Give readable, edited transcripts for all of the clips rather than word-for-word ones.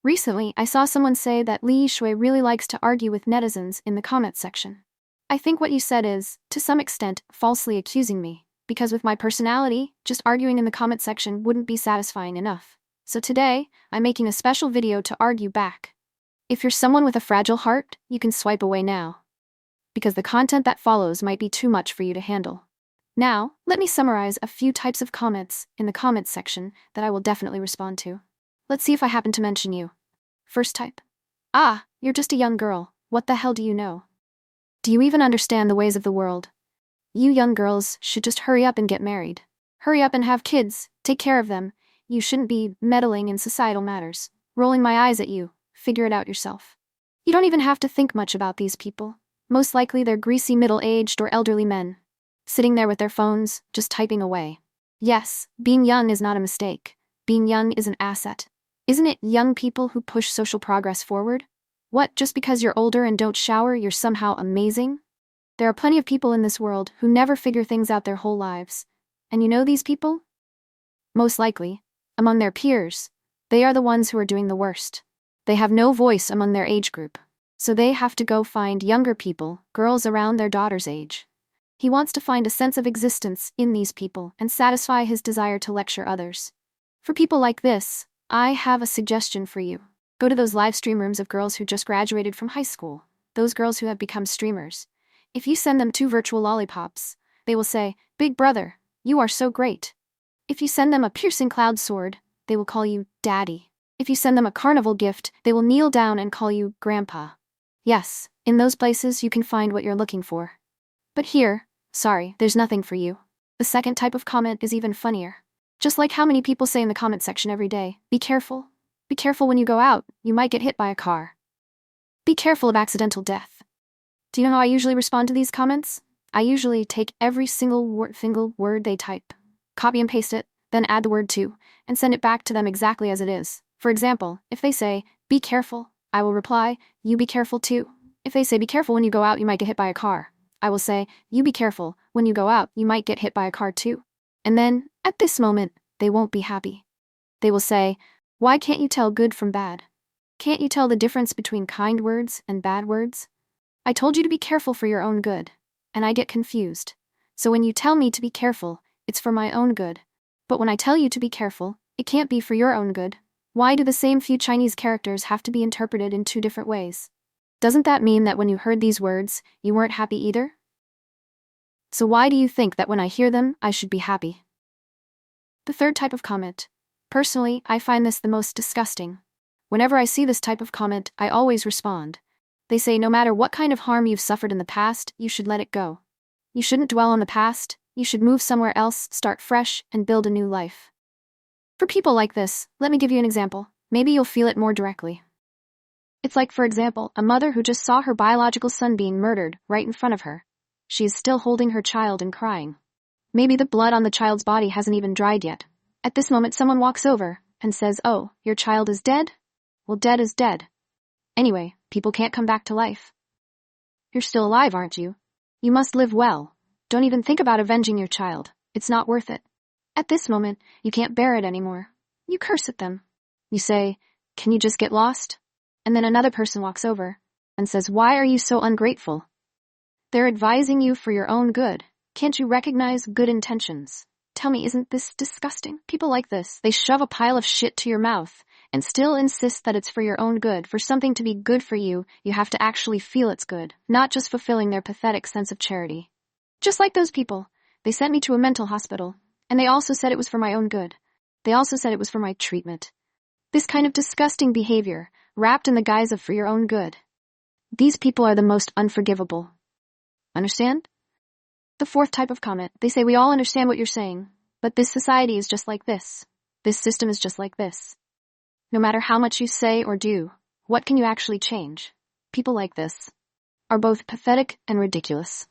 Recently, I saw someone say that Li Yixue really likes to argue with netizens in the comments section. I think what you said is, to some extent, falsely accusing me, because with my personality, just arguing in the comment section wouldn't be satisfying enough. So today, I'm making a special video to argue back. If you're someone with a fragile heart, you can swipe away now, because the content that follows might be too much for you to handle. Now, let me summarize a few types of comments in the comments section that I will definitely respond to. Let's see if I happen to mention you. First type. Ah, you're just a young girl. What the hell do you know? Do you even understand the ways of the world? You young girls should just hurry up and get married. Hurry up and have kids, take care of them. You shouldn't be meddling in societal matters. Rolling my eyes at you, figure it out yourself. You don't even have to think much about these people. Most likely they're greasy middle-aged or elderly men, sitting there with their phones, just typing away. Yes, being young is not a mistake. Being young is an asset. Isn't it young people who push social progress forward? What, just because you're older and don't shower, you're somehow amazing? There are plenty of people in this world who never figure things out their whole lives. And you know these people? Most likely, among their peers, they are the ones who are doing the worst. They have no voice among their age group, so they have to go find younger people, girls around their daughter's age. He wants to find a sense of existence in these people and satisfy his desire to lecture others. For people like this, I have a suggestion for you. Go to those live stream rooms of girls who just graduated from high school, those girls who have become streamers. If you send them 2 virtual lollipops, they will say, "Big brother, you are so great." If you send them a piercing cloud sword, they will call you Daddy. If you send them a carnival gift, they will kneel down and call you Grandpa. Yes, in those places you can find what you're looking for. But here, sorry, there's nothing for you. The second type of comment is even funnier. Just like how many people say in the comment section every day, be careful. Be careful when you go out, you might get hit by a car. Be careful of accidental death. Do you know how I usually respond to these comments? I usually take every single word they type, copy and paste it, then add the word to, and send it back to them exactly as it is. For example, if they say, be careful, I will reply, you be careful too. If they say, be careful when you go out, you might get hit by a car, I will say, you be careful, when you go out, you might get hit by a car too. And then, at this moment, they won't be happy. They will say, why can't you tell good from bad? Can't you tell the difference between kind words and bad words? I told you to be careful for your own good, and I get confused. So when you tell me to be careful, it's for my own good. But when I tell you to be careful, it can't be for your own good. Why do the same few Chinese characters have to be interpreted in 2 different ways? Doesn't that mean that when you heard these words, you weren't happy either? So why do you think that when I hear them, I should be happy? The third type of comment. Personally, I find this the most disgusting. Whenever I see this type of comment, I always respond. They say no matter what kind of harm you've suffered in the past, you should let it go. You shouldn't dwell on the past, you should move somewhere else, start fresh, and build a new life. For people like this, let me give you an example. Maybe you'll feel it more directly. It's like, for example, a mother who just saw her biological son being murdered right in front of her. She is still holding her child and crying. Maybe the blood on the child's body hasn't even dried yet. At this moment, someone walks over and says, oh, your child is dead? Well, dead is dead. Anyway, people can't come back to life. You're still alive, aren't you? You must live well. Don't even think about avenging your child. It's not worth it. At this moment, you can't bear it anymore. You curse at them. You say, can you just get lost? And then another person walks over and says, why are you so ungrateful? They're advising you for your own good. Can't you recognize good intentions? Tell me, isn't this disgusting? People like this, they shove a pile of shit to your mouth and still insist that it's for your own good. For something to be good for you, you have to actually feel it's good, not just fulfilling their pathetic sense of charity. Just like those people, they sent me to a mental hospital, and they also said it was for my own good. They also said it was for my treatment. This kind of disgusting behavior, wrapped in the guise of for your own good. These people are the most unforgivable. Understand? The fourth type of comment, they say we all understand what you're saying, but this society is just like this. This system is just like this. No matter how much you say or do, what can you actually change? People like this are both pathetic and ridiculous.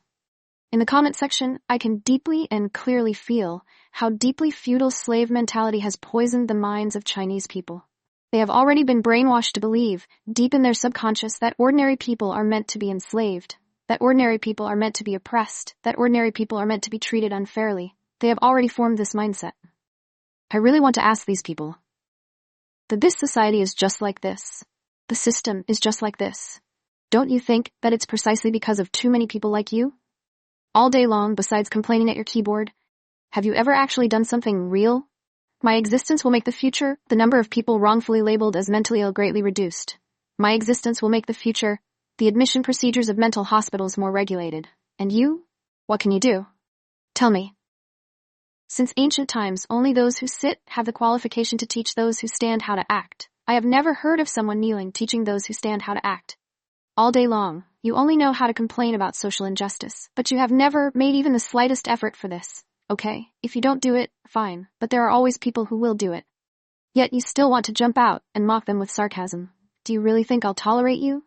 In the comment section, I can deeply and clearly feel how deeply feudal slave mentality has poisoned the minds of Chinese people. They have already been brainwashed to believe, deep in their subconscious, that ordinary people are meant to be enslaved, that ordinary people are meant to be oppressed, that ordinary people are meant to be treated unfairly. They have already formed this mindset. I really want to ask these people, That this society is just like this. The system is just like this. Don't you think that it's precisely because of too many people like you? All day long, besides complaining at your keyboard, have you ever actually done something real? My existence will make the future, the number of people wrongfully labeled as mentally ill greatly reduced. My existence will make the future, the admission procedures of mental hospitals more regulated. And you? What can you do? Tell me. Since ancient times, only those who sit have the qualification to teach those who stand how to act. I have never heard of someone kneeling teaching those who stand how to act. All day long, you only know how to complain about social injustice, but you have never made even the slightest effort for this. Okay, if you don't do it, fine, but there are always people who will do it. Yet you still want to jump out and mock them with sarcasm. Do you really think I'll tolerate you?